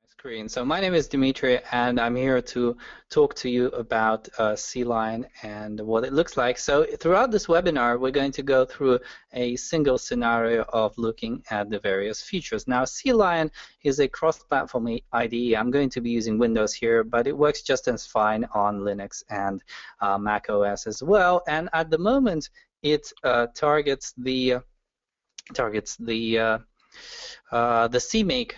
Screen. So my name is Dimitri, and I'm here to talk to you about CLion and what it looks like. So throughout this webinar, we're going to go through a single scenario of looking at the various features. Now, CLion is a cross-platform IDE. I'm going to be using Windows here, but it works just as fine on Linux and Mac OS as well. And at the moment, it targets the CMake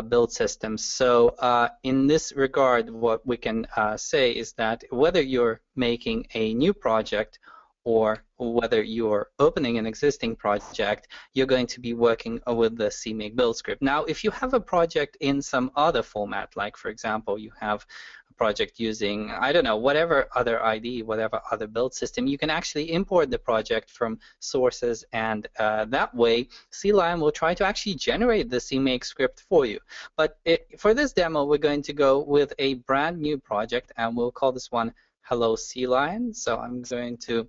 build system. So in this regard, what we can say is that whether you're making a new project or whether you're opening an existing project, you're going to be working with the CMake build script. Now, if you have a project in some other format, like for example, you have a project using, I don't know, whatever other IDE, whatever other build system, you can actually import the project from sources, and that way, CLion will try to actually generate the CMake script for you. But for this demo, we're going to go with a brand new project, and we'll call this one Hello CLion. So I'm going to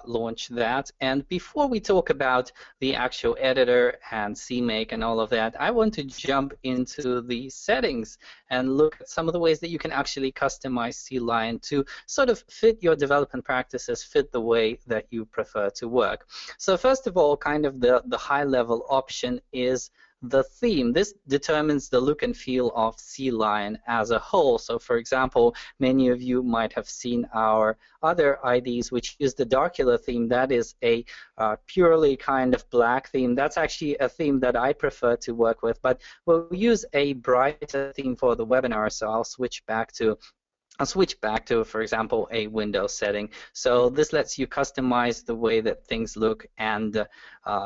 launch that. And before we talk about the actual editor and CMake and all of that, I want to jump into the settings and look at some of the ways that you can actually customize CLion to sort of fit your development practices, fit the way that you prefer to work. So first of all, kind of the high-level option is the theme. This determines the look and feel of CLion as a whole. So for example, many of you might have seen our other IDEs which use the Darkular theme. That is a purely kind of black theme. That's actually a theme that I prefer to work with, but we'll use a brighter theme for the webinar, so I'll switch back to, for example, a Windows setting. So this lets you customize the way that things look and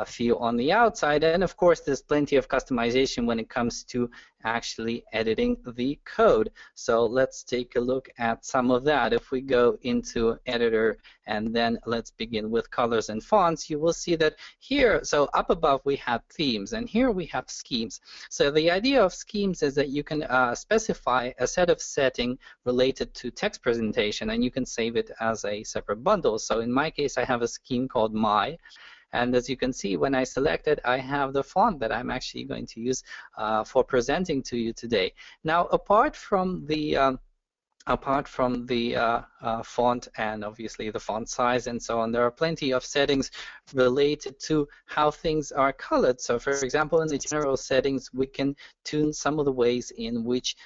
feel on the outside. And of course, there's plenty of customization when it comes to actually editing the code. So let's take a look at some of that. If we go into Editor and then let's begin with colors and fonts, you will see that here, so up above we have themes, and here we have schemes. So the idea of schemes is that you can specify a set of setting related to text presentation, and you can save it as a separate bundle. So in my case, I have a scheme called My. And as you can see, when I select it, I have the font that I'm actually going to use for presenting to you today. Now, apart from the font and obviously the font size and so on, there are plenty of settings related to how things are colored. So for example, in the general settings, we can tune some of the ways in which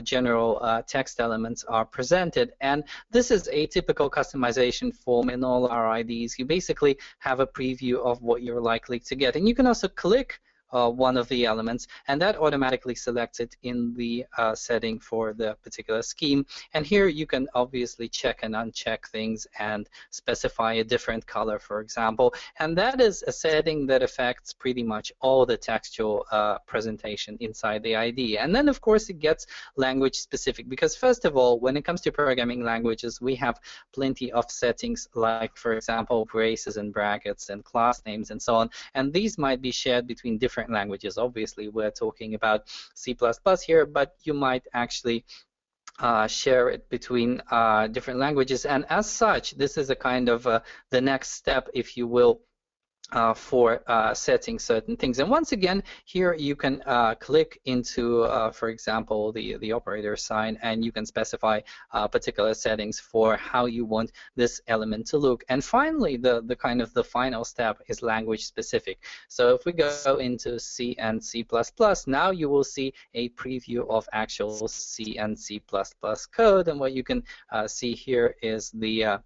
general text elements are presented. And this is a typical customization form in all our IDEs. You basically have a preview of what you're likely to get. And you can also click one of the elements, and that automatically selects it in the setting for the particular scheme. And here you can obviously check and uncheck things and specify a different color, for example. And that is a setting that affects pretty much all the textual presentation inside the IDE. And then, of course, it gets language specific, because first of all, when it comes to programming languages, we have plenty of settings, like, for example, braces and brackets and class names and so on. And these might be shared between different languages. Obviously, we're talking about C++ here, but you might actually share it between different languages. And as such, this is a kind of the next step, if you will, for setting certain things. And once again, here you can click into, for example, the operator sign, and you can specify particular settings for how you want this element to look. And finally, the kind of the final step is language specific. So if we go into C and C++, now you will see a preview of actual C and C++ code. And what you can see here is the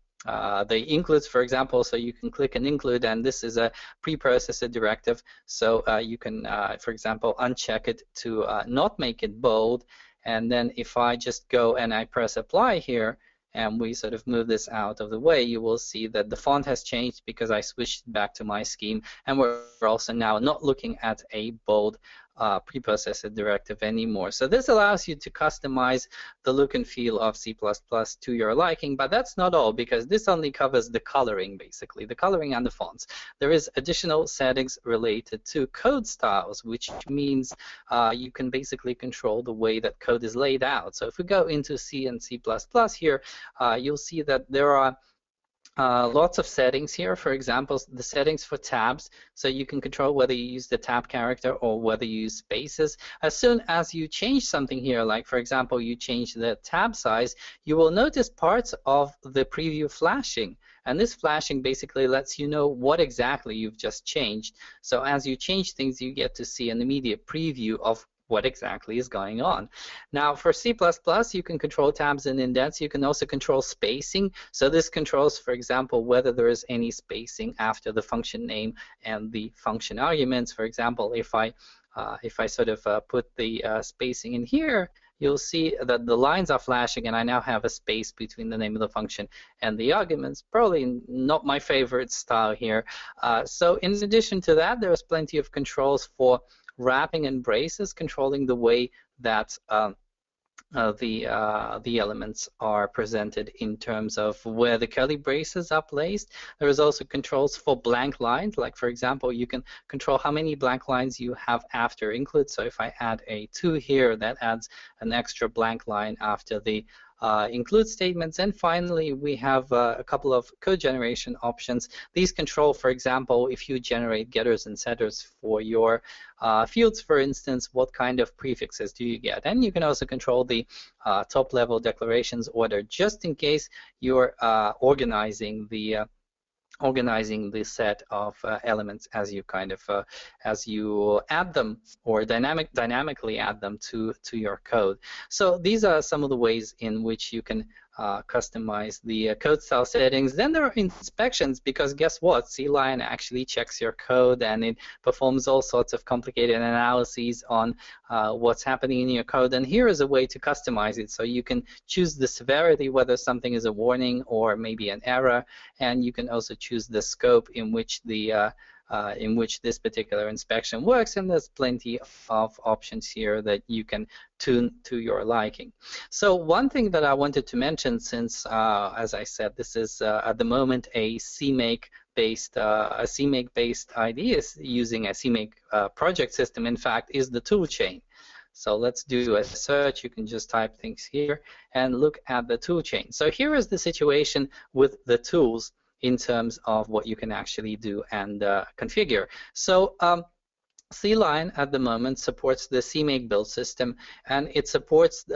includes, for example, so you can click an include, and this is a preprocessor directive. So you can, for example, uncheck it to not make it bold. And then if I just go and I press apply here, and we sort of move this out of the way, you will see that the font has changed because I switched back to my scheme, and we're also now not looking at a bold preprocessor directive anymore. So this allows you to customize the look and feel of C++ to your liking, but that's not all, because this only covers the coloring, basically, the coloring and the fonts. There is additional settings related to code styles, which means you can basically control the way that code is laid out. So if we go into C and C++ here, you'll see that there are lots of settings here. For example, the settings for tabs, so you can control whether you use the tab character or whether you use spaces. As soon as you change something here, like for example, you change the tab size, you will notice parts of the preview flashing. And this flashing basically lets you know what exactly you've just changed. So as you change things, you get to see an immediate preview of what exactly is going on. Now for C++, you can control tabs and indents. You can also control spacing. So this controls, for example, whether there is any spacing after the function name and the function arguments. For example, if I sort of put the spacing in here, you'll see that the lines are flashing and I now have a space between the name of the function and the arguments. Probably not my favorite style here. So in addition to that, there's plenty of controls for wrapping and braces, controlling the way that the elements are presented in terms of where the curly braces are placed. There is also controls for blank lines, like for example, you can control how many blank lines you have after include. So if I add a 2 here, that adds an extra blank line after the include statements. And finally, we have a couple of code generation options. These control, for example, if you generate getters and setters for your fields, for instance, what kind of prefixes do you get? And you can also control the top-level declarations order, just in case you're organizing the set of elements as you as you add them or dynamically add them to your code. So these are some of the ways in which you can customize the code style settings. Then there are inspections, because guess what? CLion actually checks your code and it performs all sorts of complicated analyses on what's happening in your code. And here is a way to customize it. So you can choose the severity, whether something is a warning or maybe an error, and you can also choose the scope in which this particular inspection works, and there's plenty of options here that you can tune to your liking. So one thing that I wanted to mention, since as I said, this is at the moment a CMake based IDE is using a CMake project system, in fact, is the toolchain. So let's do a search. You can just type things here and look at the toolchain. So here is the situation with the tools in terms of what you can actually do and configure. So CLion at the moment supports the CMake build system, and it supports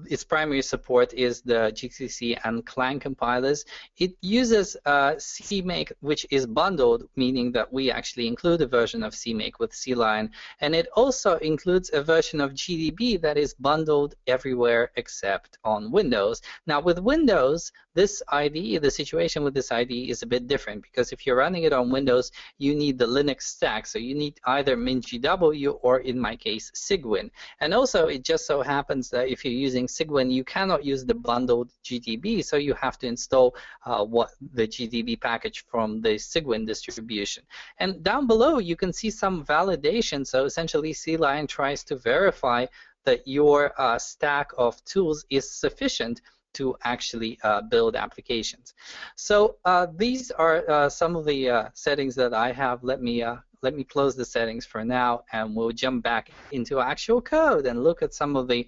its primary support is the GCC and Clang compilers. It uses CMake, which is bundled, meaning that we actually include a version of CMake with CLion, and it also includes a version of GDB that is bundled everywhere except on Windows. Now with Windows, this IDE, the situation with this IDE is a bit different, because if you're running it on Windows, you need the Linux stack. So you need either MinGW or, in my case, Cygwin. And also, it just so happens that if you're using Cygwin, you cannot use the bundled GDB, so you have to install the GDB package from the Cygwin distribution. And down below, you can see some validation. So essentially, CLion tries to verify that your stack of tools is sufficient to actually build applications. So these are some of the settings that I have. Let me close the settings for now, and we'll jump back into actual code and look at some of the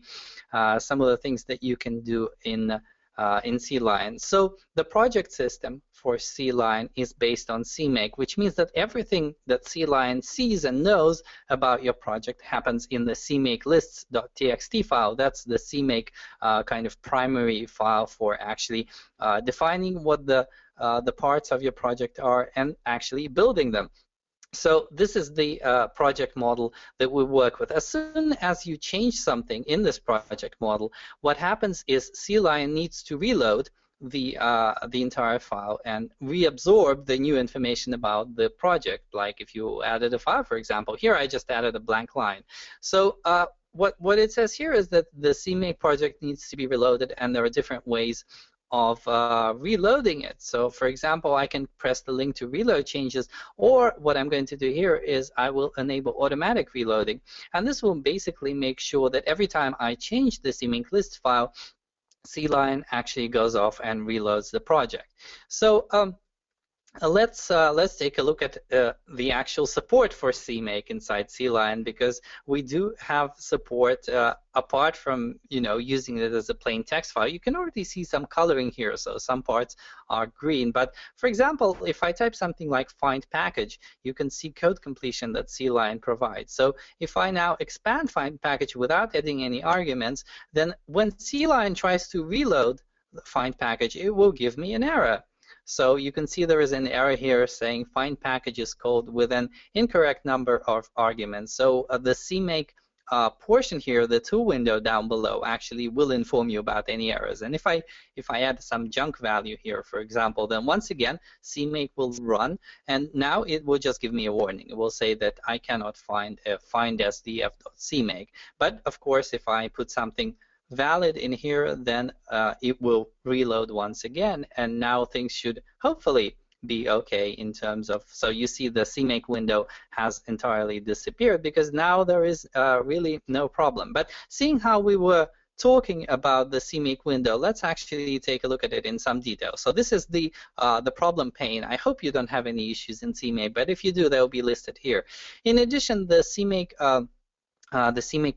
things that you can do in CLion. So the project system for CLion is based on CMake, which means that everything that CLion sees and knows about your project happens in the CMake lists.txt file. That's the CMake kind of primary file for actually defining what the parts of your project are and actually building them. So this is the project model that we work with. As soon as you change something in this project model, what happens is CLion needs to reload the entire file and reabsorb the new information about the project. Like if you added a file, for example, here I just added a blank line. So what it says here is that the CMake project needs to be reloaded, and there are different ways of reloading it. So for example, I can press the link to reload changes, or what I'm going to do here is I will enable automatic reloading, and this will basically make sure that every time I change the CMake list file, CLion actually goes off and reloads the project. So let's take a look at the actual support for CMake inside CLion, because we do have support apart from using it as a plain text file. You can already see some coloring here, so some parts are green. But for example, if I type something like find package, you can see code completion that CLion provides. So if I now expand find package without adding any arguments, then when CLion tries to reload the find package, it will give me an error. So you can see there is an error here saying find package is called with an incorrect number of arguments. So the CMake portion here, the tool window down below, actually will inform you about any errors. And if I add some junk value here, for example, then once again CMake will run, and now it will just give me a warning. It will say that I cannot find sdf.cmake. But of course, if I put something valid in here, then it will reload once again, and now things should hopefully be okay in terms of, so you see the CMake window has entirely disappeared because now there is really no problem. But seeing how we were talking about the CMake window, let's actually take a look at it in some detail. So this is the problem pane. I hope you don't have any issues in CMake, but if you do, they'll be listed here. In addition, the CMake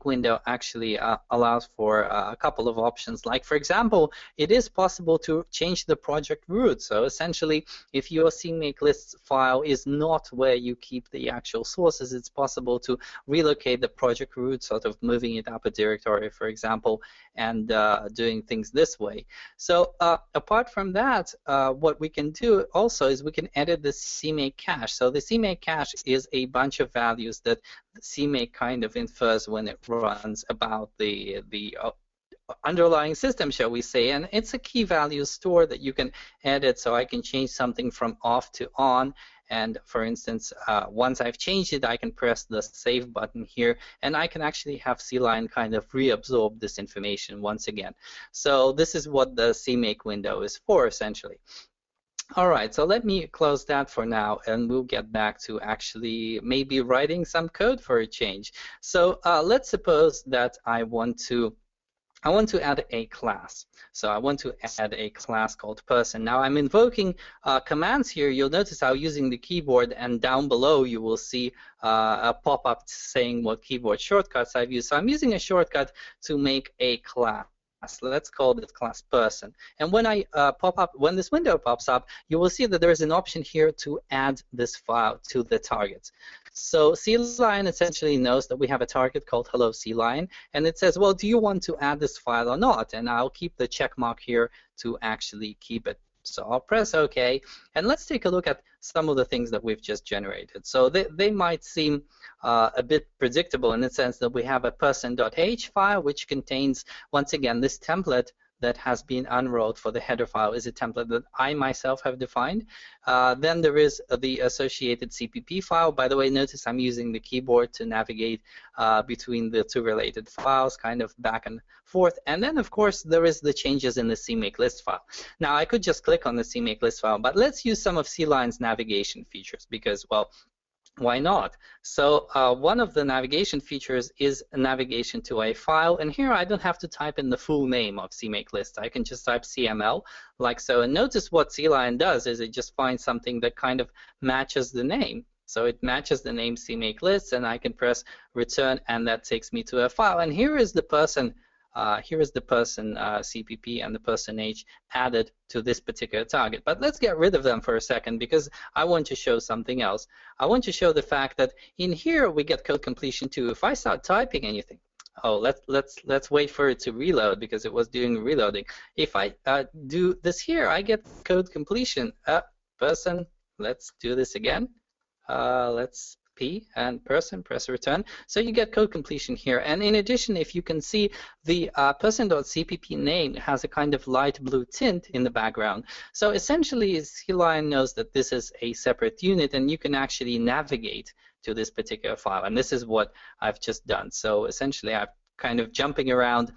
window actually allows for a couple of options. Like, for example, it is possible to change the project root. So essentially, if your CMake lists file is not where you keep the actual sources, it's possible to relocate the project root, sort of moving it up a directory, for example, and doing things this way. So apart from that, what we can do also is we can edit the CMake cache. So the CMake cache is a bunch of values that CMake kind of infers when it runs about the underlying system, shall we say, and it's a key value store that you can edit. So I can change something from off to on, and for instance, once I've changed it, I can press the save button here, and I can actually have CLion kind of reabsorb this information once again. So this is what the CMake window is for, essentially. All right, so let me close that for now, and we'll get back to actually maybe writing some code for a change. So let's suppose that I want to add a class. So I want to add a class called person. Now I'm invoking commands here. You'll notice I'm using the keyboard, and down below you will see a pop-up saying what keyboard shortcuts I've used. So I'm using a shortcut to make a class. Let's call it class person. And when I when this window pops up, you will see that there is an option here to add this file to the target. So CLion essentially knows that we have a target called hello CLion, and it says, well, do you want to add this file or not? And I'll keep the check mark here to actually keep it. So I'll press OK, and let's take a look at some of the things that we've just generated. So they might seem a bit predictable in the sense that we have a person.h file, which contains, once again, this template that has been unrolled for the header file is a template that I myself have defined. Then there is the associated CPP file. By the way, notice I'm using the keyboard to navigate between the two related files, kind of back and forth. And then, of course, there is the changes in the CMake list file. Now, I could just click on the CMake list file, but let's use some of CLion's navigation features because, well, why not? So one of the navigation features is a navigation to a file, and here I don't have to type in the full name of CMake list. I can just type CML like so, and notice what CLion does is it just finds something that kind of matches the name. So it matches the name CMake list, and I can press return, and that takes me to a file. And here is the person. Here is the person CPP and the person H added to this particular target. But let's get rid of them for a second because I want to show something else. I want to show the fact that in here we get code completion too. If I start typing anything, oh, let's wait for it to reload because it was doing reloading. If I do this here, I get code completion. Person, let's do this again. Let's P and person, press return. So you get code completion here. And in addition, if you can see, the person.cpp name has a kind of light blue tint in the background. So essentially, CLion knows that this is a separate unit, and you can actually navigate to this particular file. And this is what I've just done. So essentially, I'm kind of jumping around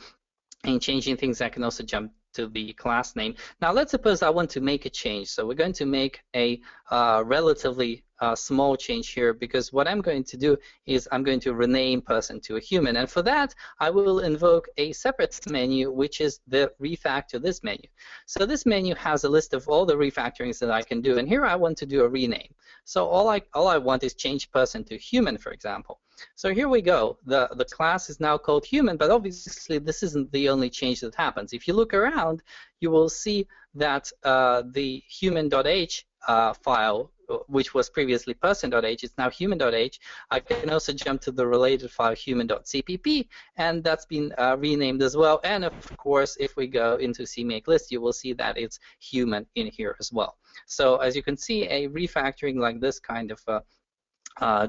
and changing things. I can also jump to the class name. Now let's suppose I want to make a change. So we're going to make a relatively small change here, because what I'm going to do is I'm going to rename person to a human, and for that I will invoke a separate menu, which is the refactor this menu. So this menu has a list of all the refactorings that I can do, and here I want to do a rename. So all I want is change person to human, for example. So here we go. The class is now called human, but obviously this isn't the only change that happens. If you look around, you will see that the human.h file, which was previously person.h, is now human.h. I can also jump to the related file human.cpp, and that's been renamed as well. And of course, if we go into CMake list, you will see that it's human in here as well. So as you can see, a refactoring like this kind of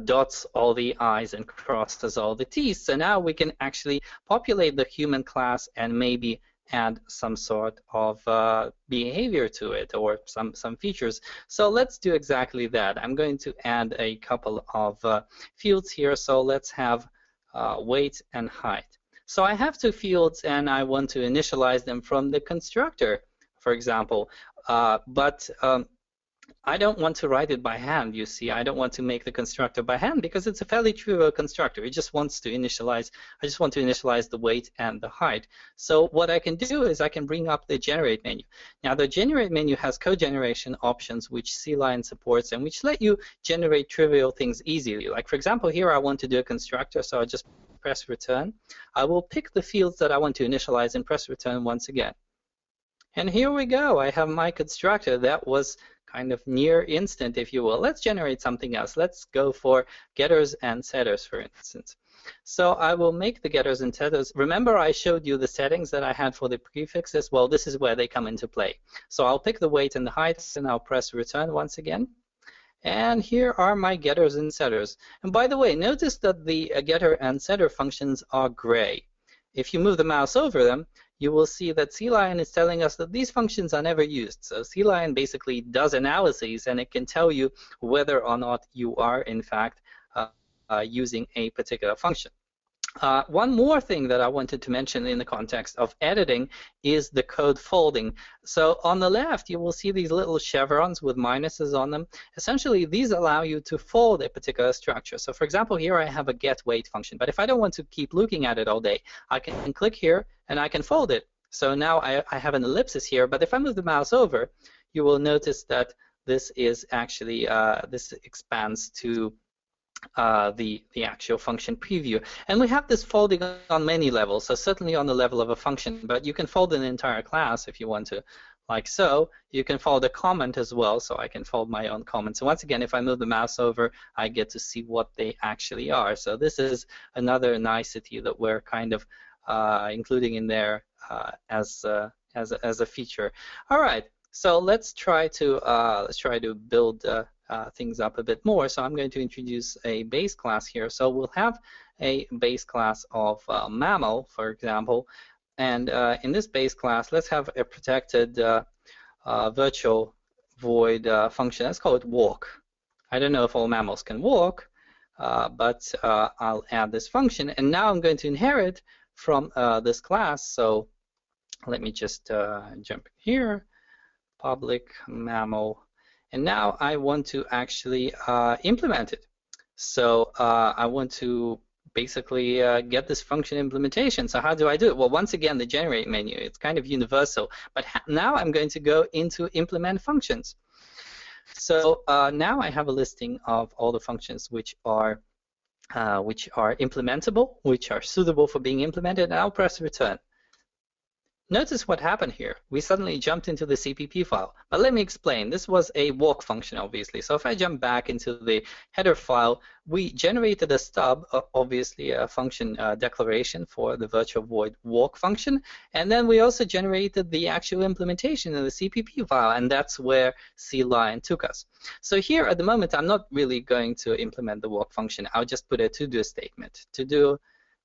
dots all the I's and crosses all the T's. So now we can actually populate the human class and maybe add some sort of behavior to it, or some features. So let's do exactly that. I'm going to add a couple of fields here. So let's have weight and height. So I have two fields, and I want to initialize them from the constructor, for example. I don't want to write it by hand, you see. I don't want to make the constructor by hand because it's a fairly trivial constructor. It just wants to initialize, I just want to initialize the weight and the height. So what I can do is I can bring up the generate menu. Now the generate menu has code generation options which CLion supports and which let you generate trivial things easily. Like for example, here I want to do a constructor, so I just press return. I will pick the fields that I want to initialize and press return once again. And here we go. I have my constructor. That was kind of near instant, if you will. Let's generate something else. Let's go for getters and setters, for instance. So I will make the getters and setters. Remember I showed you the settings that I had for the prefixes? Well, this is where they come into play. So I'll pick the weight and the height, and I'll press return once again. And here are my getters and setters. And by the way, notice that the getter and setter functions are gray. If you move the mouse over them, you will see that CLion is telling us that these functions are never used. So CLion basically does analyses, and it can tell you whether or not you are, in fact, using a particular function. One more thing that I wanted to mention in the context of editing is the code folding. So on the left, you will see these little chevrons with minuses on them. Essentially, these allow you to fold a particular structure. So for example, here I have a get weight function, but if I don't want to keep looking at it all day, I can click here and I can fold it. So now I have an ellipsis here, but if I move the mouse over, you will notice that this is actually, this expands to the actual function preview. And we have this folding on many levels, so certainly on the level of a function, but you can fold an entire class if you want to, like so. You can fold a comment as well, so I can fold my own comment. So once again, if I move the mouse over, I get to see what they actually are. So this is another nicety that we're kind of including in there as a feature. All right, so let's try to build things up a bit more. So I'm going to introduce a base class here. So we'll have a base class of mammal, for example, and in this base class, let's have a protected virtual void function. Let's call it walk. I don't know if all mammals can walk, but I'll add this function, and now I'm going to inherit from this class. So let me just jump here, public mammal. And now I want to actually implement it. So I want to basically get this function implementation. So how do I do it? Well, once again, the generate menu. It's kind of universal. But now I'm going to go into implement functions. So now I have a listing of all the functions which are implementable, which are suitable for being implemented, and I'll press return. Notice what happened here. We suddenly jumped into the CPP file. But let me explain. This was a walk function, obviously. So if I jump back into the header file, we generated a stub, obviously a function declaration for the virtual void walk function. And then we also generated the actual implementation in the CPP file, and that's where CLion took us. So here at the moment, I'm not really going to implement the walk function. I'll just put a to-do statement. To-do,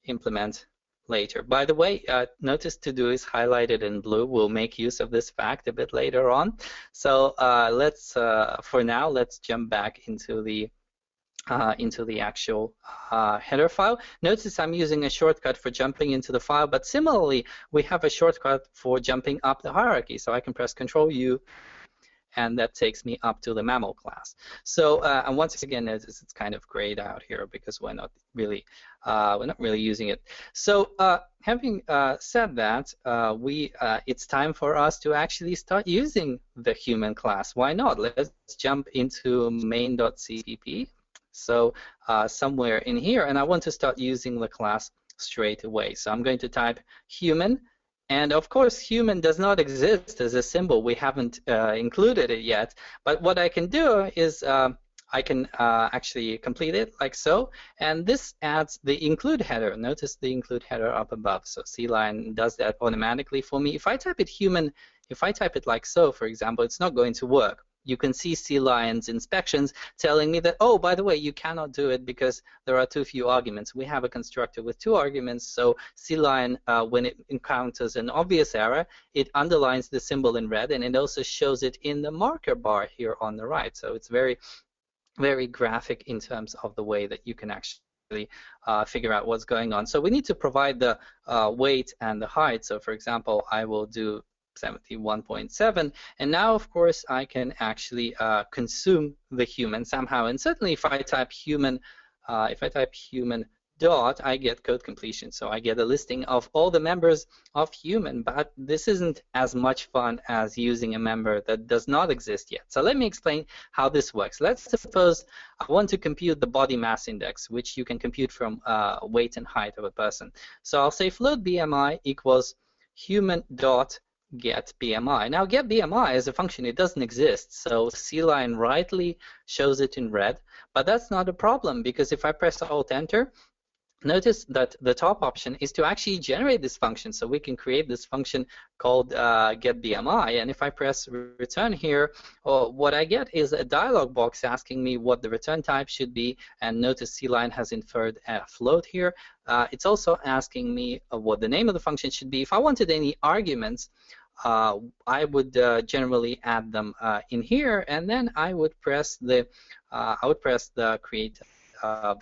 implement, later. By the way, notice to do is highlighted in blue. We'll make use of this fact a bit later on. So for now, let's jump back into the actual header file. Notice I'm using a shortcut for jumping into the file, but similarly, we have a shortcut for jumping up the hierarchy. So I can press Control U, and that takes me up to the mammal class. So and once again, it's kind of grayed out here because we're not really using it. So having said that, it's time for us to actually start using the human class. Why not? Let's jump into main.cpp. So somewhere in here, and I want to start using the class straight away. So I'm going to type human, and of course human does not exist as a symbol. We haven't included it yet, but what I can do is I can actually complete it like so, and this adds the include header. Notice the include header up above. So CLion does that automatically for me. If I type it human, if I type it like so, for example, it's not going to work. You can see CLion's inspections telling me that, oh, by the way, you cannot do it because there are too few arguments. We have a constructor with 2 arguments, so CLion, when it encounters an obvious error, it underlines the symbol in red, and it also shows it in the marker bar here on the right. So it's very, very graphic in terms of the way that you can actually figure out what's going on. So we need to provide the weight and the height. So for example, I will do 71.7, and now of course I can actually consume the human somehow. And certainly if I type human dot, I get code completion. So I get a listing of all the members of human, but this isn't as much fun as using a member that does not exist yet. So let me explain how this works. Let's suppose I want to compute the body mass index, which you can compute from weight and height of a person. So I'll say float BMI equals human dot get BMI. Now get BMI is a function, it doesn't exist, so CLion rightly shows it in red, but that's not a problem because if I press Alt Enter, notice that the top option is to actually generate this function. So we can create this function called get BMI, and if I press return here, what I get is a dialog box asking me what the return type should be, and notice CLion has inferred a float here. It's also asking me what the name of the function should be. If I wanted any arguments, I would generally add them in here, and then I would press the create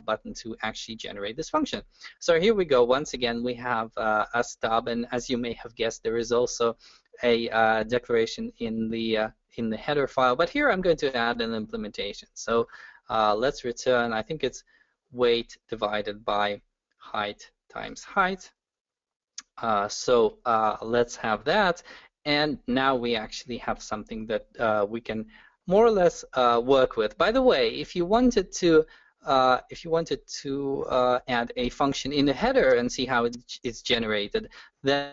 button to actually generate this function. So here we go. Once again, we have a stub, and as you may have guessed, there is also a declaration in the header file. But here I'm going to add an implementation. So let's return. I think it's weight divided by height times height. So let's have that, and now we actually have something that we can more or less work with. By the way, if you wanted to add a function in the header and see how it's generated, then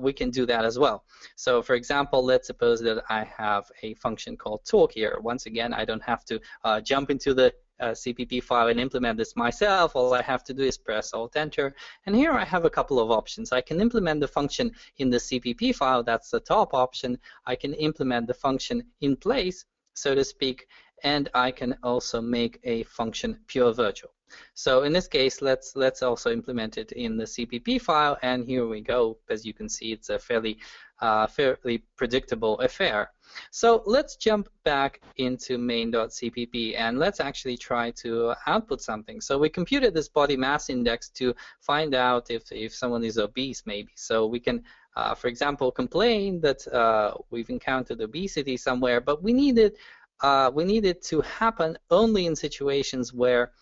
we can do that as well. So for example, let's suppose that I have a function called talk here. Once again, I don't have to jump into the CPP file and implement this myself. All I have to do is press Alt Enter, and here I have a couple of options. I can implement the function in the CPP file, that's the top option. I can implement the function in place, so to speak, and I can also make a function pure virtual. So in this case, let's also implement it in the CPP file, and here we go. As you can see, it's a fairly predictable affair. So let's jump back into main.cpp and let's actually try to output something. So we computed this body mass index to find out if someone is obese, maybe. So we can, for example, complain that we've encountered obesity somewhere, but we need it to happen only in situations where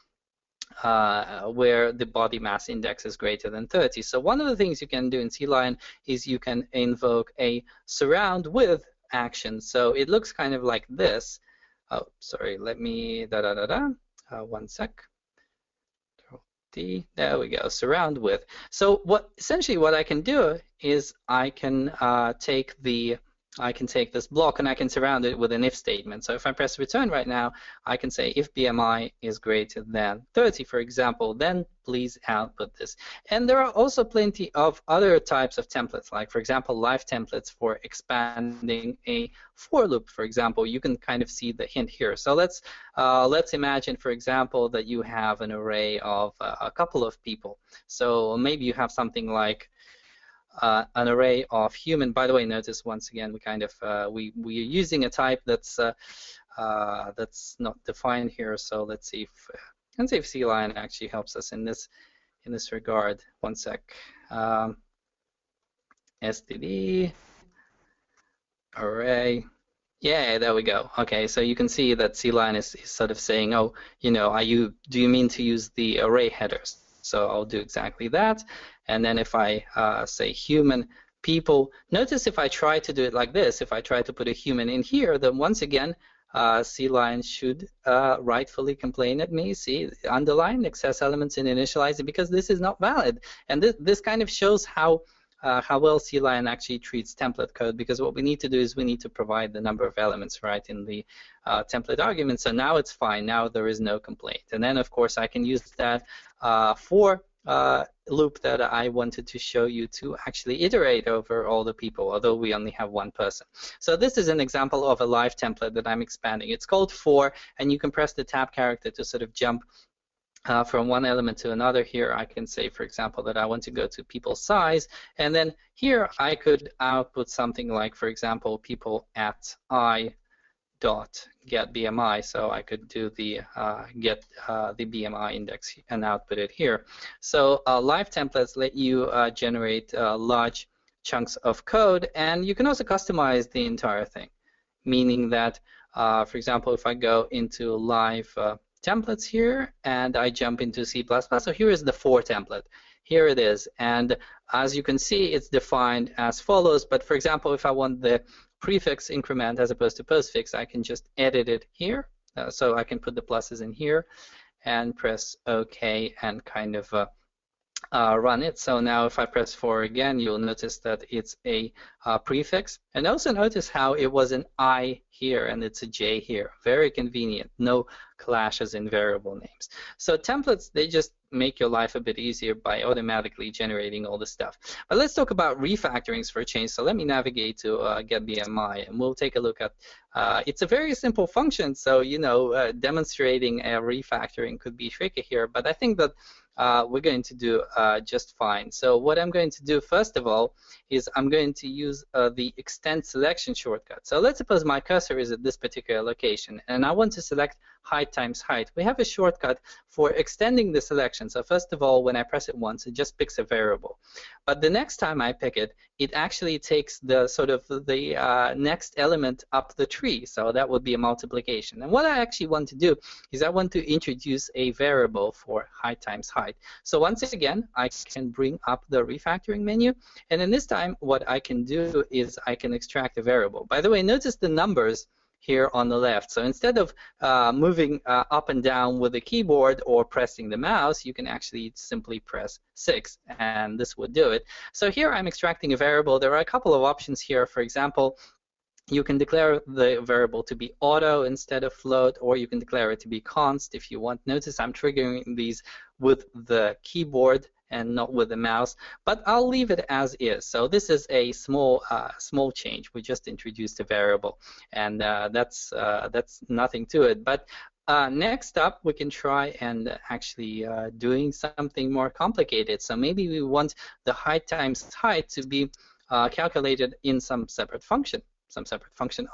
the body mass index is greater than 30. So one of the things you can do in CLion is you can invoke a surround with action. So it looks kind of like this. Oh, sorry, let me, one sec. There we go, surround with. So essentially what I can do is I can take this block and I can surround it with an if statement. So if I press return right now, I can say if BMI is greater than 30, for example, then please output this. And there are also plenty of other types of templates, like for example, live templates for expanding a for loop, for example. You can kind of see the hint here. So let's imagine, for example, that you have an array of a couple of people. So maybe you have something like an array of human. By the way, notice once again we kind of we're using a type that's not defined here. So let's see if CLion actually helps us in this regard. One sec. STD array. Yeah, there we go. Okay, so you can see that CLion is sort of saying, oh, you know, do you mean to use the array headers? So I'll do exactly that. And then if I say human people, notice if I try to do it like this, if I try to put a human in here, then once again, CLion should rightfully complain at me. See, underline access elements and initialize it because this is not valid. And this kind of shows how well CLion actually treats template code, because what we need to do is we need to provide the number of elements right in the template argument. So now it's fine. Now there is no complaint. And then, of course, I can use that for loop that I wanted to show you to actually iterate over all the people, although we only have one person. So this is an example of a live template that I'm expanding. It's called for, and you can press the tab character to sort of jump from one element to another. Here I can say, for example, that I want to go to people size, and then here I could output something like, for example, people at I dot get BMI. So I could do the get the BMI index and output it here. So live templates let you generate large chunks of code, and you can also customize the entire thing, meaning that, for example, if I go into live templates here and I jump into C++, so here is the for template. Here it is, and as you can see, it's defined as follows. But for example, if I want the prefix increment as opposed to postfix, I can just edit it here. So I can put the pluses in here and press OK and kind of run it. So now if I press 4 again, you'll notice that it's a prefix. And also notice how it was an I here and it's a J here. Very convenient. No clashes in variable names. So templates, they just make your life a bit easier by automatically generating all the stuff. But let's talk about refactorings for a change. So let me navigate to get BMI, and we'll take a look at it's a very simple function. So, you know, demonstrating a refactoring could be tricky here, but I think that we're going to do just fine. So what I'm going to do first of all is I'm going to use the extend selection shortcut. So let's suppose my cursor is at this particular location and I want to select height times height. We have a shortcut for extending the selection. So first of all, when I press it once, it just picks a variable. But the next time I pick it, it actually takes the sort of the next element up the tree. So that would be a multiplication. And what I actually want to do is I want to introduce a variable for height times height. So once again, I can bring up the refactoring menu. And then this time, what I can do is I can extract a variable. By the way, notice the numbers here on the left. So instead of moving up and down with the keyboard or pressing the mouse, you can actually simply press 6, and this would do it. So here I'm extracting a variable. There are a couple of options here. For example, you can declare the variable to be auto instead of float, or you can declare it to be const if you want. Notice I'm triggering these with the keyboard and not with the mouse, but I'll leave it as is. So this is a small change. We just introduced a variable, and that's nothing to it. But next up, we can try and actually doing something more complicated. So maybe we want the height times height to be calculated in some separate function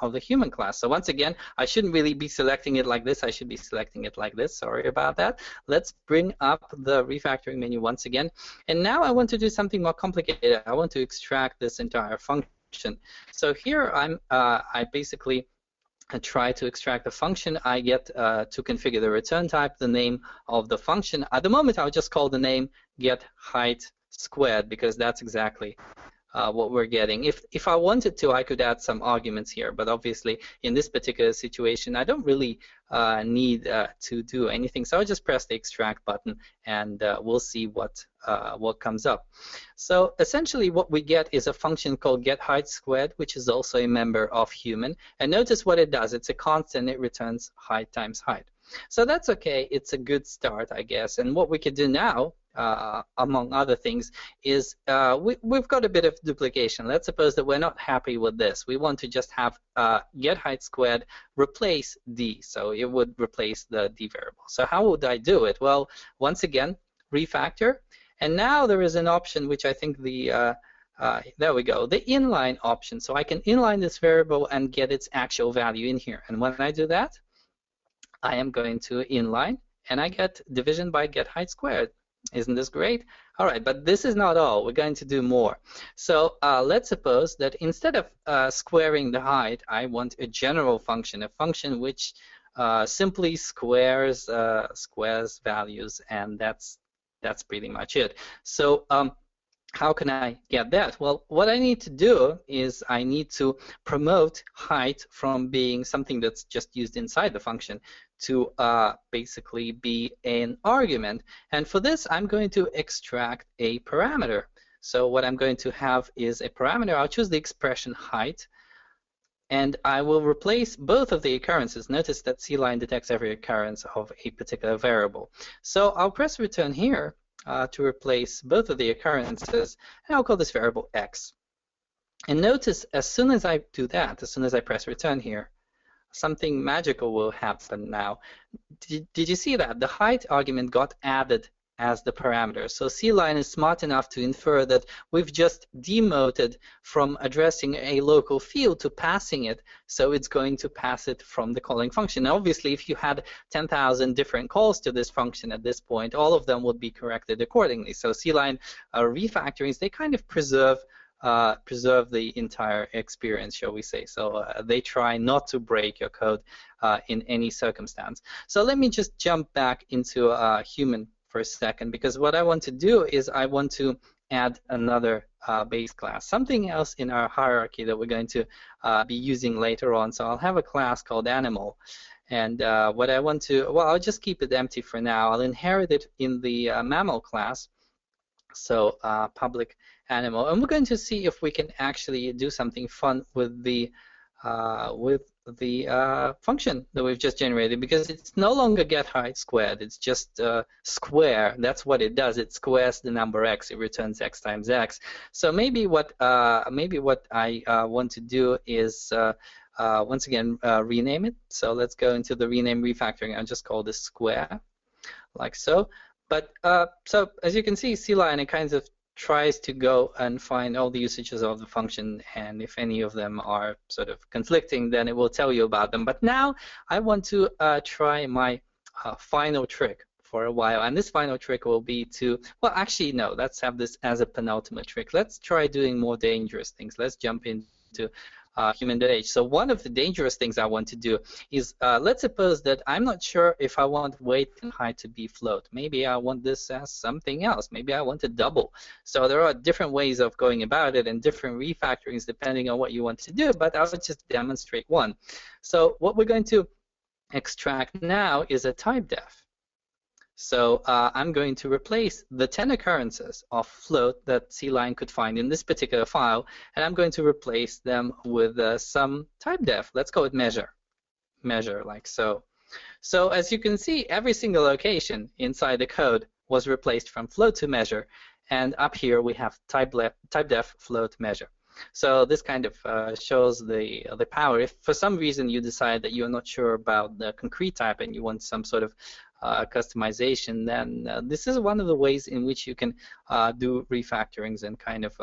of the human class. So once again, I shouldn't really be selecting it like this. I should be selecting it like this. Sorry about that. Let's bring up the refactoring menu once again. And now I want to do something more complicated. I want to extract this entire function. So here I basically try to extract the function. I get to configure the return type, the name of the function. At the moment, I'll just call the name get height squared, because that's exactly what we're getting. If I wanted to, I could add some arguments here, but obviously in this particular situation, I don't really need to do anything. So I'll just press the extract button, and we'll see what comes up. So essentially, what we get is a function called getHeightSquared, which is also a member of human. And notice what it does. It's a constant. It returns height times height. So that's okay. It's a good start, I guess. And what we could do now, among other things, is we've got a bit of duplication. Let's suppose that we're not happy with this. We want to just have getHeightSquared replace d. So it would replace the d variable. So how would I do it? Well, once again, refactor. And now there is an option which I think there we go, the inline option. So I can inline this variable and get its actual value in here. And when I do that, I am going to inline, and I get division by get height squared. Isn't this great? All right, but this is not all. We're going to do more. So let's suppose that instead of squaring the height, I want a general function, a function which simply squares values, and that's pretty much it. So how can I get that? Well, what I need to do is I need to promote height from being something that's just used inside the function to basically be an argument. And for this, I'm going to extract a parameter. So what I'm going to have is a parameter. I'll choose the expression height, and I will replace both of the occurrences. Notice that CLion detects every occurrence of a particular variable. So I'll press return here to replace both of the occurrences, and I'll call this variable x. And notice as soon as I do that, as soon as I press return here, something magical will happen now. Did you see that? The height argument got added as the parameter. So CLion is smart enough to infer that we've just demoted from addressing a local field to passing it, so it's going to pass it from the calling function. Now, obviously, if you had 10,000 different calls to this function at this point, all of them would be corrected accordingly. So CLion refactorings, they kind of preserve the entire experience, shall we say. So they try not to break your code in any circumstance. So let me just jump back into human for a second, because what I want to do is I want to add another base class, something else in our hierarchy that we're going to be using later on. So I'll have a class called animal. And what I want to, well, I'll just keep it empty for now. I'll inherit it in the mammal class. So public animal, and we're going to see if we can actually do something fun with the function that we've just generated, because it's no longer get height squared. It's just square. That's what it does. It squares the number x. It returns x times x. So maybe what I want to do is once again rename it. So let's go into the rename refactoring. I'll just call this square, like so. But so as you can see, CLion, it kind of tries to go and find all the usages of the function, and if any of them are sort of conflicting, then it will tell you about them. But now I want to try my final trick for a while, and this final trick will be to, well, actually no, let's have this as a penultimate trick. Let's try doing more dangerous things. Let's jump into human.h. So one of the dangerous things I want to do is, let's suppose that I'm not sure if I want weight and height to be float. Maybe I want this as something else. Maybe I want a double. So there are different ways of going about it and different refactorings depending on what you want to do, but I'll just demonstrate one. So what we're going to extract now is a type def. So I'm going to replace the 10 occurrences of float that CLion could find in this particular file, and I'm going to replace them with some type def. Let's call it measure, like so. So as you can see, every single location inside the code was replaced from float to measure, and up here we have type def float measure. So this kind of shows the power. If for some reason you decide that you're not sure about the concrete type and you want some sort of customization, then this is one of the ways in which you can do refactorings and kind of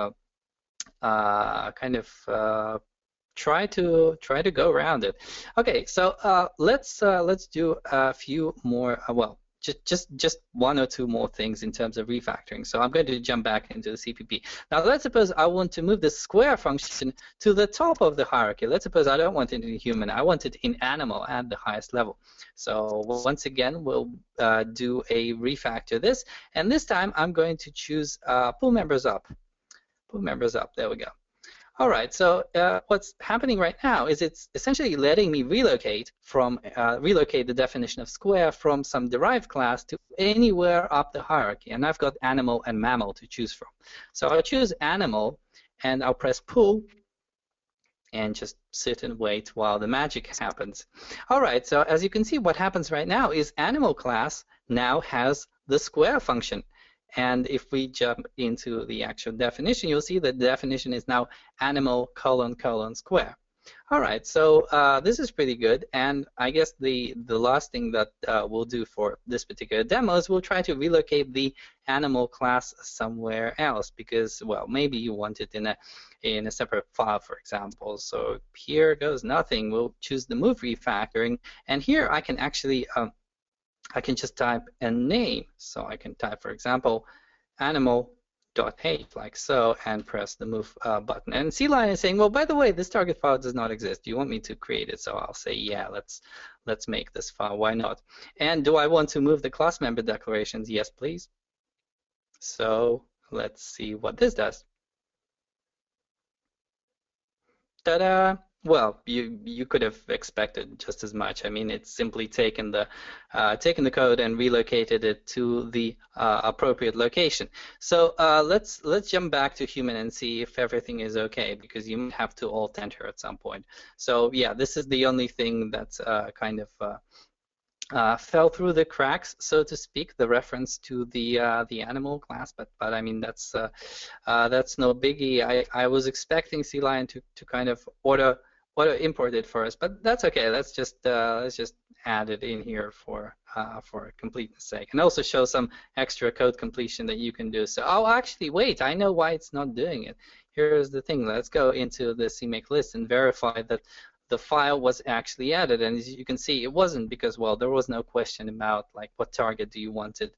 try to go around it. Okay, so let's do a few more. Well, just one or two more things in terms of refactoring. So I'm going to jump back into the CPP. Now let's suppose I want to move the square function to the top of the hierarchy. Let's suppose I don't want it in human. I want it in animal at the highest level. So once again, we'll do a refactor this, and this time I'm going to choose pull members up. Pull members up. There we go. All right, so what's happening right now is it's essentially letting me relocate the definition of square from some derived class to anywhere up the hierarchy, and I've got animal and mammal to choose from. So I'll choose animal, and I'll press pull, and just sit and wait while the magic happens. All right, so as you can see, what happens right now is animal class now has the square function. And if we jump into the actual definition, you'll see that the definition is now animal : square. All right, so this is pretty good. And I guess the last thing that we'll do for this particular demo is we'll try to relocate the animal class somewhere else, because, well, maybe you want it in a separate file, for example. So here goes nothing. We'll choose the move refactoring, and here I can actually I can just type a name. So I can type, for example, animal.h, like so, and press the move button. And CLion is saying, well, by the way, this target file does not exist. Do you want me to create it? So I'll say, yeah, let's make this file. Why not? And do I want to move the class member declarations? Yes, please. So let's see what this does. Ta-da! Well, you could have expected just as much. I mean, it's simply taken the code and relocated it to the appropriate location. So let's jump back to human and see if everything is okay, because you might have to alt enter at some point. So yeah, this is the only thing that's kind of fell through the cracks, so to speak, the reference to the animal class, but I mean that's no biggie. I was expecting CLion to kind of auto import it for us, but that's okay. Let's just add it in here for completeness sake, and also show some extra code completion that you can do. So oh, actually, wait, I know why it's not doing it. Here's the thing. Let's go into the CMake list and verify that the file was actually added, and as you can see, it wasn't, because, well, there was no question about like what target do you want it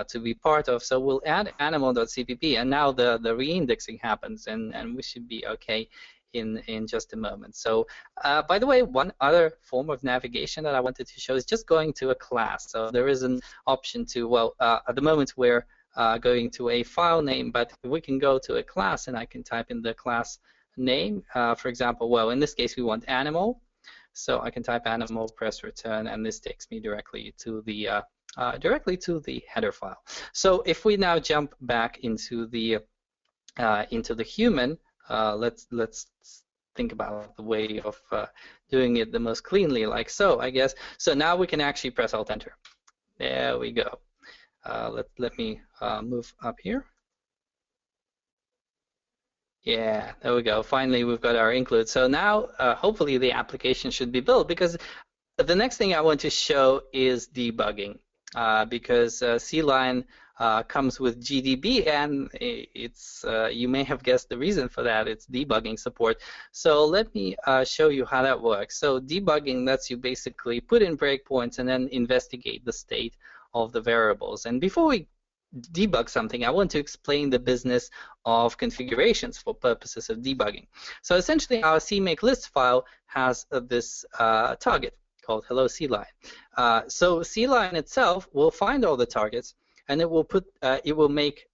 to be part of. So we'll add animal.cpp, and now the reindexing happens, and we should be okay in just a moment. So by the way, one other form of navigation that I wanted to show is just going to a class. So there is an option to, well, at the moment we're going to a file name, but we can go to a class, and I can type in the class name, for example. Well, in this case we want animal, so I can type animal, press return, and this takes me directly to the header file. So if we now jump back into the human, let's think about the way of doing it the most cleanly, like so, I guess. So now we can actually press alt enter. There we go. Let me move up here. Yeah, there we go. Finally, we've got our include. So now, hopefully, the application should be built, because the next thing I want to show is debugging, because CLion comes with GDB, and it's you may have guessed the reason for that. It's debugging support. So let me show you how that works. So debugging lets you basically put in breakpoints and then investigate the state of the variables. And before we debug something, I want to explain the business of configurations for purposes of debugging. So essentially, our CMake list file has this target called hello CLion. So CLion itself will find all the targets, and it will make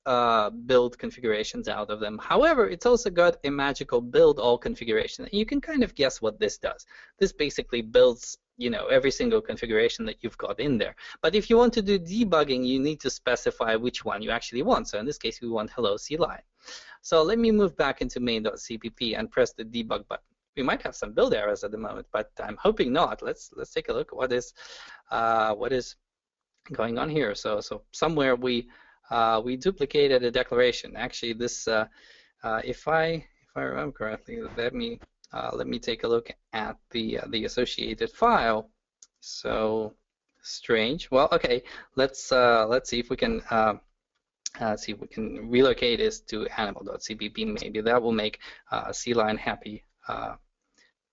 build configurations out of them. However, it's also got a magical build all configuration. You can kind of guess what this does. This basically builds, you know, every single configuration that you've got in there. But if you want to do debugging, you need to specify which one you actually want. So in this case, we want hello CLion. So let me move back into main.cpp and press the debug button. We might have some build errors at the moment, but I'm hoping not. Let's take a look at what is going on here. So somewhere we duplicated a declaration. Actually, this if I remember correctly, let me take a look at the associated file. So strange. Well, okay, let's see if we can relocate this to animal.cpp. Maybe that will make CLion happy.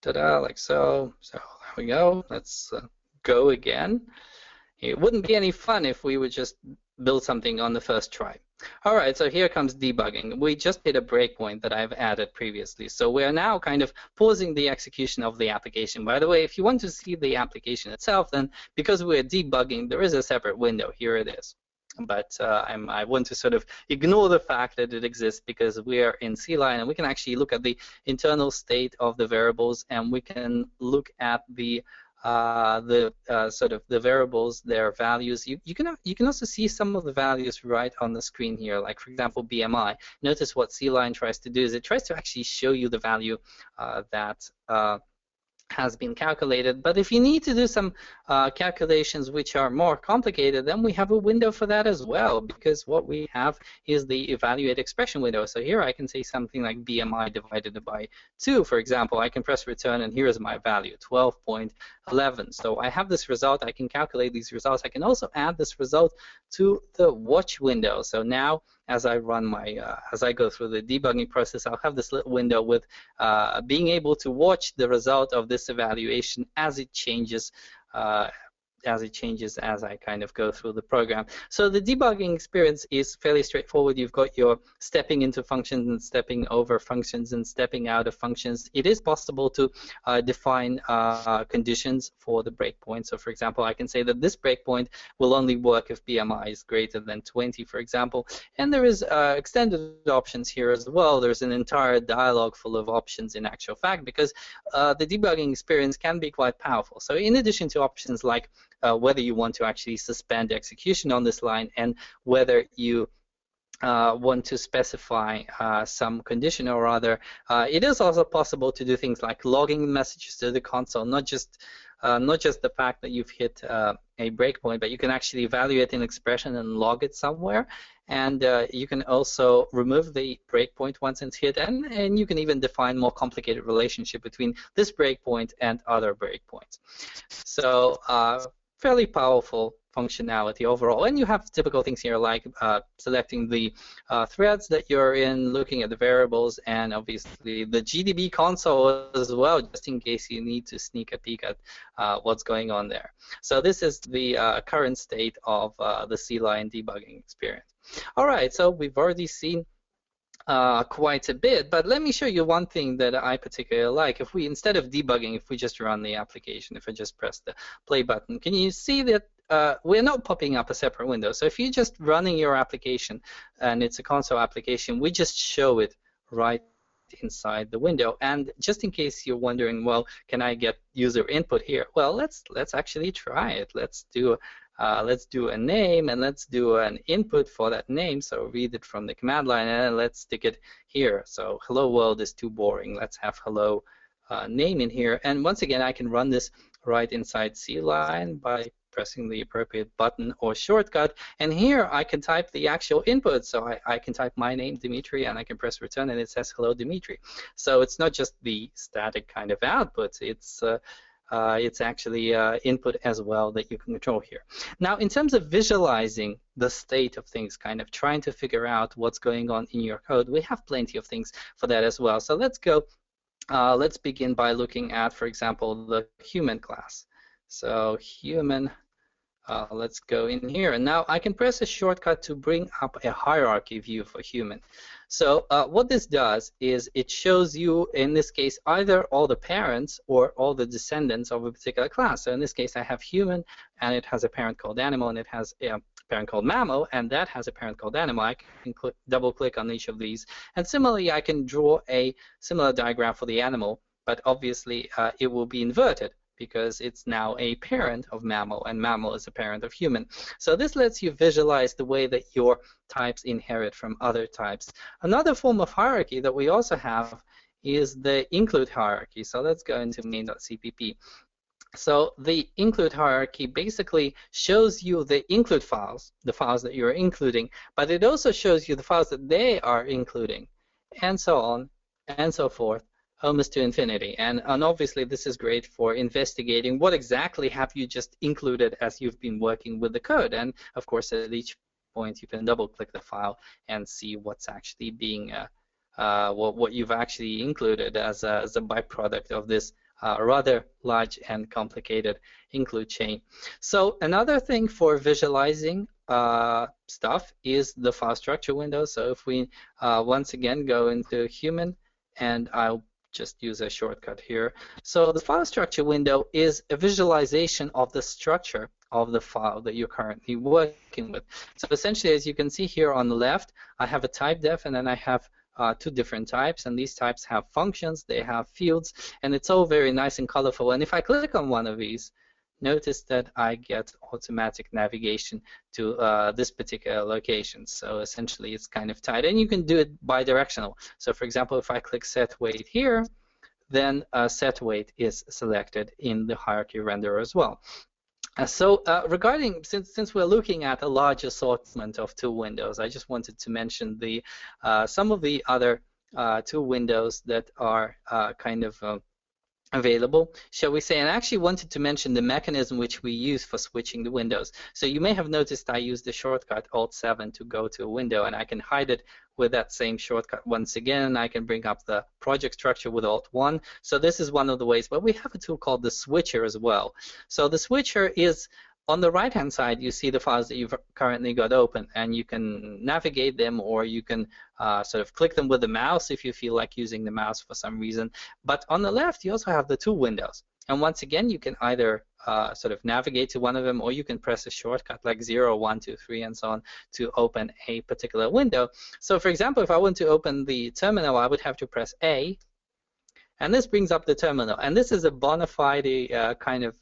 Ta-da, like so. So there we go. Let's go again. It wouldn't be any fun if we would just build something on the first try. All right, so here comes debugging. We just hit a breakpoint that I've added previously. So we're now kind of pausing the execution of the application. By the way, if you want to see the application itself, then because we're debugging, there is a separate window. Here it is. But I want to sort of ignore the fact that it exists, because we are in CLion, and we can actually look at the internal state of the variables, and we can look at the sort of the variables, their values. You can also see some of the values right on the screen here, like for example BMI. Notice what CLion tries to do is it tries to actually show you the value that has been calculated. But if you need to do some calculations which are more complicated, then we have a window for that as well, because what we have is the evaluate expression window. So here I can say something like BMI divided by 2, for example. I can press return, and here is my value, 12.11. So I have this result. I can calculate these results. I can also add this result to the watch window. So now, as I run my, as I go through the debugging process, I'll have this little window with being able to watch the result of this evaluation as it changes it changes as I kind of go through the program. So the debugging experience is fairly straightforward. You've got your stepping into functions and stepping over functions and stepping out of functions. It is possible to define conditions for the breakpoint. So for example, I can say that this breakpoint will only work if BMI is greater than 20, for example. And there is extended options here as well. There's an entire dialog full of options in actual fact, because the debugging experience can be quite powerful. So in addition to options like whether you want to actually suspend execution on this line and whether you want to specify some condition or other, it is also possible to do things like logging messages to the console, not just the fact that you've hit a breakpoint, but you can actually evaluate an expression and log it somewhere. And you can also remove the breakpoint once it's hit, and you can even define more complicated relationship between this breakpoint and other breakpoints. So fairly powerful functionality overall. And you have typical things here like selecting the threads that you're in, looking at the variables, and obviously the GDB console as well, just in case you need to sneak a peek at what's going on there. So this is the current state of the CLion debugging experience. All right, so we've already seen quite a bit, but let me show you one thing that I particularly like. If we, instead of debugging, if we just run the application, if I just press the play button, can you see that we're not popping up a separate window? So if you're just running your application and it's a console application, we just show it right inside the window. And just in case you're wondering, well, can I get user input here? Well, let's actually try it. Let's do a name, and let's do an input for that name. So read it from the command line, and let's stick it here. So hello world is too boring. Let's have hello name in here. And once again, I can run this right inside CLion by pressing the appropriate button or shortcut. And here I can type the actual input. So I can type my name, Dimitri, and I can press return, and it says hello, Dimitri. So it's not just the static kind of output. It's actually input as well that you can control here. Now, in terms of visualizing the state of things, kind of trying to figure out what's going on in your code, we have plenty of things for that as well. So let's go. Let's begin by looking at, for example, the human class. So human. Let's go in here, and now I can press a shortcut to bring up a hierarchy view for human. So what this does is it shows you, in this case, either all the parents or all the descendants of a particular class. So in this case, I have human, and it has a parent called animal, and it has a parent called mammal, and that has a parent called animal. I can double-click on each of these. And similarly, I can draw a similar diagram for the animal, but obviously it will be inverted, because it's now a parent of mammal, and mammal is a parent of human. So this lets you visualize the way that your types inherit from other types. Another form of hierarchy that we also have is the include hierarchy. So let's go into main.cpp. So the include hierarchy basically shows you the include files, the files that you're including, but it also shows you the files that they are including, and so on and so forth, almost to infinity. And obviously this is great for investigating what exactly have you just included as you've been working with the code. And of course, at each point you can double click the file and see what's actually being what you've actually included as a byproduct of this rather large and complicated include chain. So another thing for visualizing stuff is the file structure window. So if we once again go into human, and I'll just use a shortcut here. So the file structure window is a visualization of the structure of the file that you're currently working with. So essentially, as you can see here on the left, I have a type def, and then I have two different types, and these types have functions, they have fields, and it's all very nice and colorful. And if I click on one of these, notice that I get automatic navigation to this particular location. So essentially it's kind of tied, and you can do it bidirectional. So for example, if I click set weight here, then set weight is selected in the hierarchy renderer as well. So regarding, since we're looking at a large assortment of tool windows, I just wanted to mention the some of the other tool windows that are kind of available, shall we say, and I actually wanted to mention the mechanism which we use for switching the windows. So you may have noticed I used the shortcut Alt-7 to go to a window, and I can hide it with that same shortcut once again. I can bring up the project structure with Alt-1. So this is one of the ways, but we have a tool called the switcher as well. So the switcher is On the right-hand side, you see the files that you've currently got open, and you can navigate them, or you can sort of click them with the mouse if you feel like using the mouse for some reason. But on the left, you also have the tool windows. And once again, you can either sort of navigate to one of them, or you can press a shortcut like 0, 1, 2, 3, and so on to open a particular window. So for example, if I want to open the terminal, I would have to press A, and this brings up the terminal. And this is a bona fide kind of,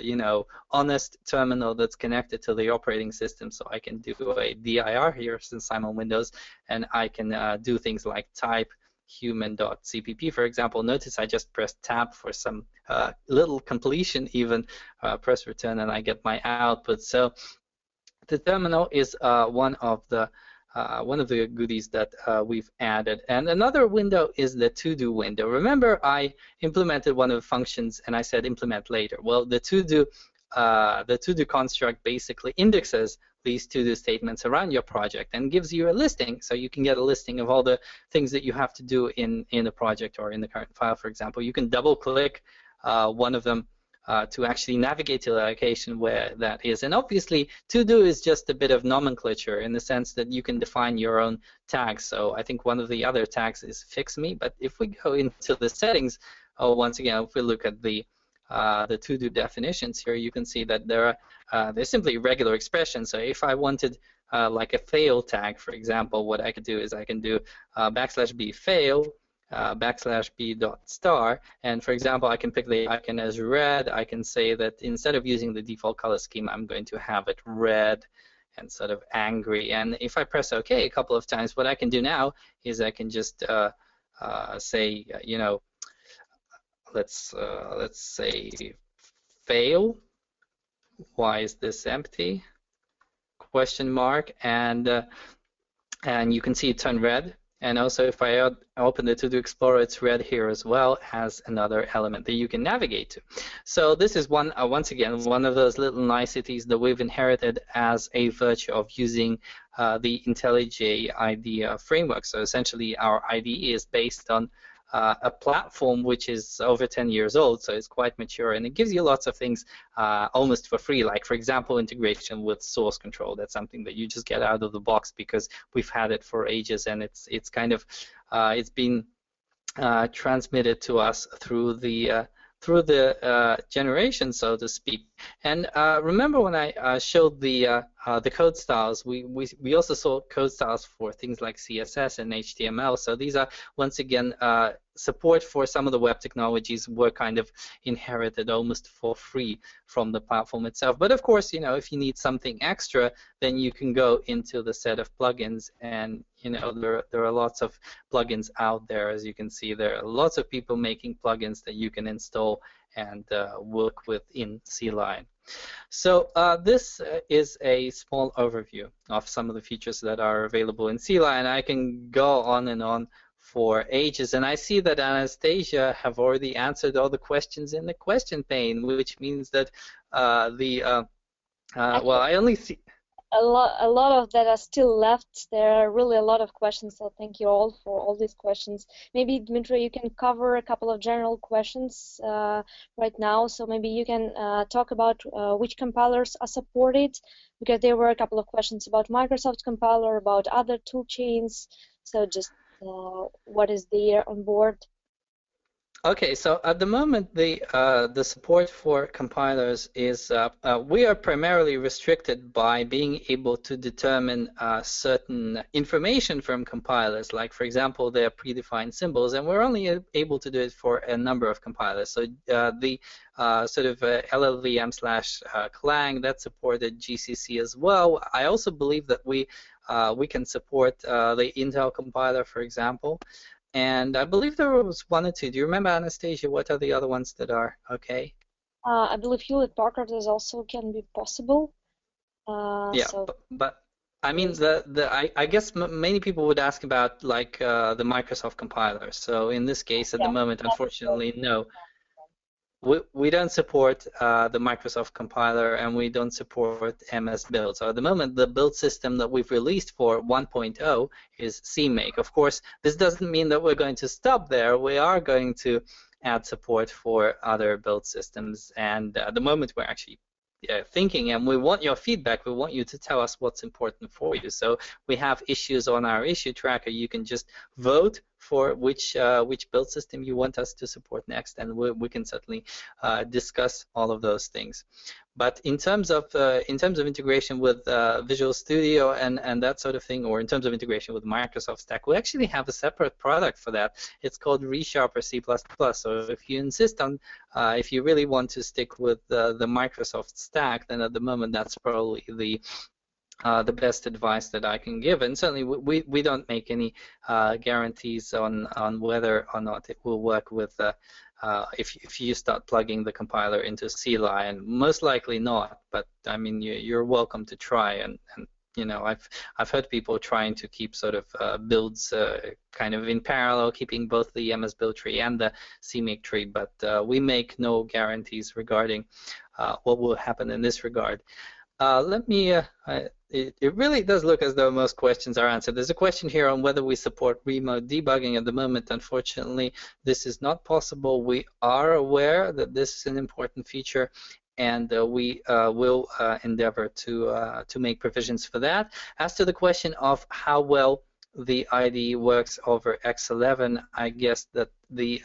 you know, honest terminal that's connected to the operating system. So I can do a dir here since I'm on Windows, and I can do things like type human.cpp, for example. Notice I just pressed tab for some little completion even, press return, and I get my output. So the terminal is one of the goodies that we've added. And another window is the to-do window. Remember, I implemented one of the functions and I said implement later. Well, the to-do construct basically indexes these to-do statements around your project and gives you a listing, so you can get a listing of all the things that you have to do in the project or in the current file. For example, you can double-click one of them to actually navigate to the location where that is. And obviously, to-do is just a bit of nomenclature in the sense that you can define your own tags. So I think one of the other tags is fix me. But if we go into the settings, once again, if we look at the to-do definitions here, you can see that they're simply regular expressions. So if I wanted like a fail tag, for example, what I could do is I can do \b fail \b dot star, and for example, I can pick the icon as red. I can say that instead of using the default color scheme, I'm going to have it red and sort of angry. And if I press OK a couple of times, what I can do now is I can just say, you know, let's say fail. Why is this empty? Question mark, and you can see it turn red. And also, if I open the To-Do Explorer, it's red here as well as another element that you can navigate to. So this is one, once again, one of those little niceties that we've inherited as a virtue of using the IntelliJ IDE framework. So essentially, our IDE is based on a platform which is over 10 years old, so it's quite mature, and it gives you lots of things almost for free, like, for example, integration with source control. That's something that you just get out of the box because we've had it for ages, and it's kind of it's been transmitted to us through the generation, so to speak. And remember when I showed the code styles, we also saw code styles for things like CSS and HTML. So these are, once again, support for some of the web technologies were kind of inherited almost for free from the platform itself. But of course, you know, if you need something extra, then you can go into the set of plugins, and you know, there are lots of plugins out there. As you can see, there are lots of people making plugins that you can install and work with in CLion. So this is a small overview of some of the features that are available in CLion. I can go on and on for ages, and I see that Anastasia have already answered all the questions in the question pane, which means that well, I only see a lot of that are still left. There are really a lot of questions, so thank you all for all these questions. Maybe, Dmitry, you can cover a couple of general questions right now. So maybe you can talk about which compilers are supported, because there were a couple of questions about Microsoft compiler, about other toolchains. So just what is there on board? Okay, so at the moment, the support for compilers is we are primarily restricted by being able to determine certain information from compilers, like, for example, their predefined symbols, and we're only able to do it for a number of compilers. So the sort of LLVM/Clang, that supported GCC as well. I also believe that we can support the Intel compiler, for example. And I believe there was one or two. Do you remember, Anastasia, what are the other ones that are okay? I believe Hewlett Packard is also can be possible. Yeah, so but I mean, I guess many people would ask about like the Microsoft compiler. So in this case, at the moment, unfortunately, no. We don't support the Microsoft compiler, and we don't support MS Build. So at the moment, the build system that we've released for 1.0 is CMake. Of course, this doesn't mean that we're going to stop there. We are going to add support for other build systems, and at the moment, we're actually thinking, and we want your feedback. We want you to tell us what's important for you. So we have issues on our issue tracker. You can just vote for which build system you want us to support next, and we can certainly discuss all of those things. But in terms of integration with Visual Studio and that sort of thing, or in terms of integration with Microsoft Stack, we actually have a separate product for that. It's called ReSharper C++. So if you insist on, if you really want to stick with the Microsoft Stack, then at the moment that's probably the best advice that I can give. And certainly we don't make any guarantees on whether or not it will work with if you start plugging the compiler into CLion. Most likely not, but I mean you're welcome to try. And you know, I've heard people trying to keep sort of builds kind of in parallel, keeping both the MS build tree and the CMake tree, but we make no guarantees regarding what will happen in this regard. Let me, it really does look as though most questions are answered. There's a question here on whether we support remote debugging at the moment. Unfortunately, this is not possible. We are aware that this is an important feature, and we will endeavor to make provisions for that. As to the question of how well the IDE works over X11, I guess that the,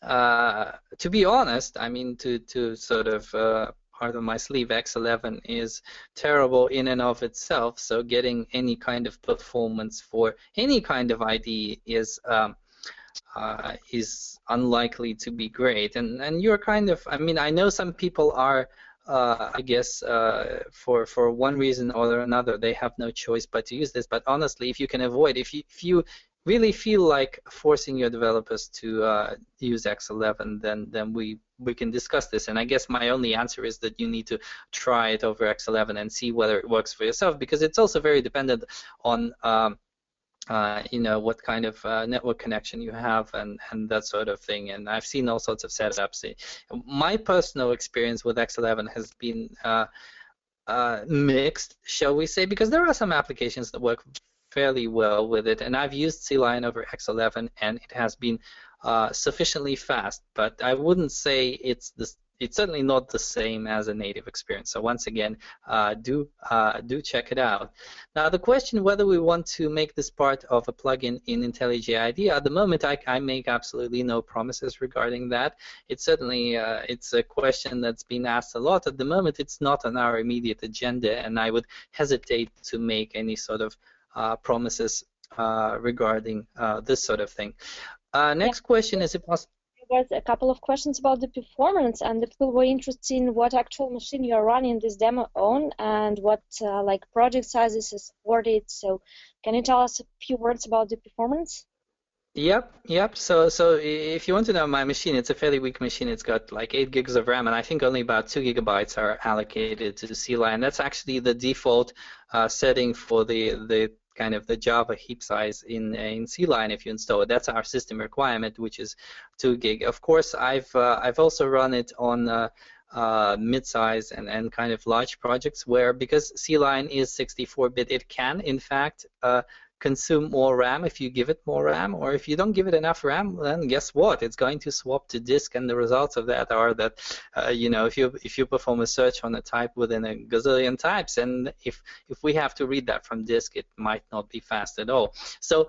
to be honest, I mean, to sort of heart on my sleeve, X11 is terrible in and of itself, so getting any kind of performance for any kind of IDE is unlikely to be great. And you're kind of, I mean, I know some people are, I guess, for one reason or another, they have no choice but to use this. But honestly, if you can avoid, if you really feel like forcing your developers to use X11, then we can discuss this. And I guess my only answer is that you need to try it over X11 and see whether it works for yourself, because it's also very dependent on you know, what kind of network connection you have and that sort of thing. And I've seen all sorts of setups. My personal experience with X11 has been mixed, shall we say, because there are some applications that work fairly well with it, and I've used CLion over X11 and it has been sufficiently fast, but I wouldn't say it's certainly not the same as a native experience. So once again, do check it out. Now the question whether we want to make this part of a plugin in IntelliJ IDE, at the moment I make absolutely no promises regarding that. It's certainly it's a question that's been asked a lot. At the moment it's not on our immediate agenda, and I would hesitate to make any sort of promises regarding this sort of thing. Next question, is it possible? There's a couple of questions about the performance, and the people were interested in what actual machine you are running this demo on and what like project sizes is supported. So can you tell us a few words about the performance? Yep. So if you want to know my machine, it's a fairly weak machine. It's got like 8 gigs of RAM, and I think only about 2 gigabytes are allocated to CLion. That's actually the default setting for the kind of the Java heap size in CLion if you install it. That's our system requirement, which is 2 gig. Of course, I've also run it on mid-size and kind of large projects where, because CLion is 64-bit, it can in fact consume more RAM if you give it more RAM, or if you don't give it enough RAM, then guess what? It's going to swap to disk, and the results of that are that you know, if you perform a search on a type within a gazillion types, and if we have to read that from disk, it might not be fast at all. So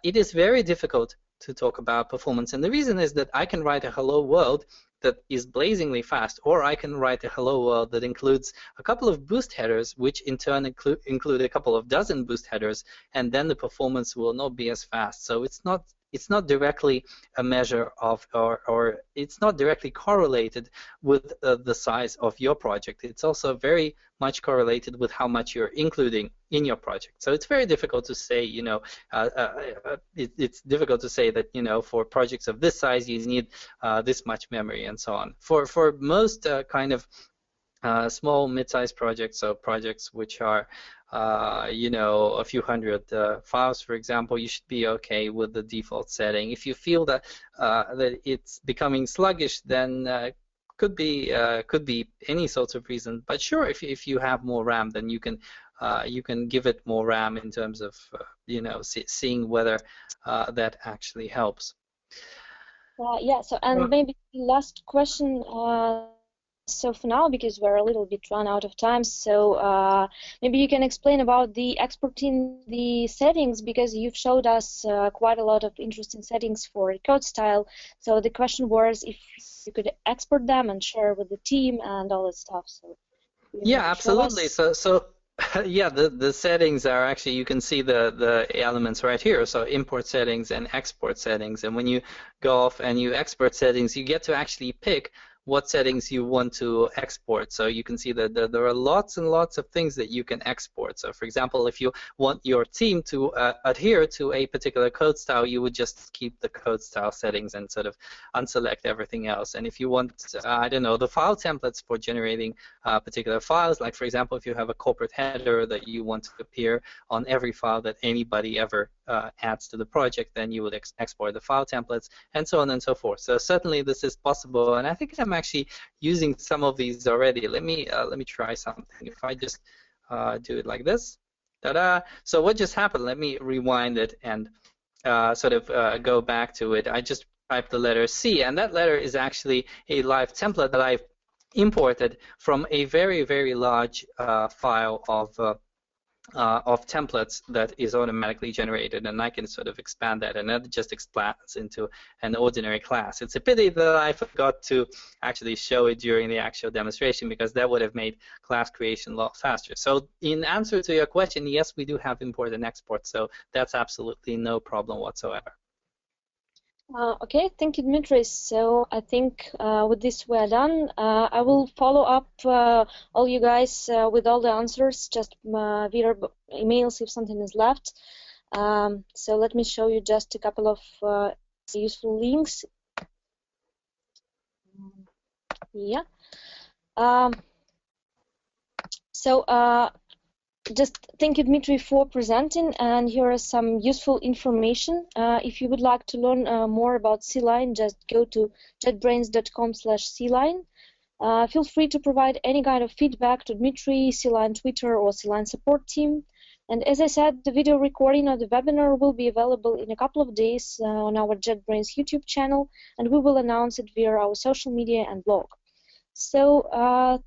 it is very difficult to talk about performance, and the reason is that I can write a hello world that is blazingly fast, or I can write a hello world that includes a couple of boost headers, which in turn include a couple of dozen boost headers, and then the performance will not be as fast. So it's not directly a measure of, or it's not directly correlated with the size of your project. It's also very much correlated with how much you're including in your project. So it's very difficult to say, you know, it's difficult to say that, you know, for projects of this size you need this much memory and so on. For most kind of small mid-sized projects, so projects which are you know, a few hundred files, for example, you should be okay with the default setting. If you feel that that it's becoming sluggish, then could be any sorts of reason. But sure, if you have more RAM, then you can give it more RAM in terms of you know, seeing whether that actually helps. Yeah. So, and maybe the last question. So for now, because we're a little bit run out of time, so maybe you can explain about the exporting the settings, because you've showed us quite a lot of interesting settings for code style. So the question was if you could export them and share with the team and all that stuff. So yeah, absolutely. So yeah, the settings are actually, you can see the elements right here. So import settings and export settings. And when you go off and you export settings, you get to actually pick what settings you want to export. So you can see that there are lots and lots of things that you can export. So for example, if you want your team to adhere to a particular code style, you would just keep the code style settings and sort of unselect everything else. And if you want, I don't know, the file templates for generating particular files, like for example, if you have a corporate header that you want to appear on every file that anybody ever adds to the project, then you would export the file templates, and so on and so forth. So certainly this is possible, and I think I'm actually using some of these already. Let me try something. If I just do it like this, ta-da! So what just happened? Let me rewind it and sort of go back to it. I just typed the letter C, and that letter is actually a live template that I've imported from a very, very large file of templates that is automatically generated, and I can sort of expand that, and that just expands into an ordinary class. It's a pity that I forgot to actually show it during the actual demonstration, because that would have made class creation a lot faster. So in answer to your question, yes, we do have import and export, so that's absolutely no problem whatsoever. Okay, thank you, Dmitry. So I think with this we're done. I will follow up all you guys with all the answers, just via emails if something is left. So let me show you just a couple of useful links. Yeah. Just thank you, Dmitry, for presenting, and here is some useful information. If you would like to learn more about CLion, just go to jetbrains.com/CLion. Feel free to provide any kind of feedback to Dmitry, CLion Twitter, or CLion support team. And as I said, the video recording of the webinar will be available in a couple of days on our JetBrains YouTube channel, and we will announce it via our social media and blog. So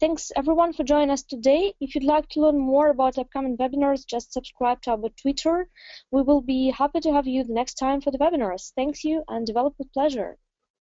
thanks everyone for joining us today. If you'd like to learn more about upcoming webinars, just subscribe to our Twitter. We will be happy to have you the next time for the webinars. Thanks you, and develop with pleasure.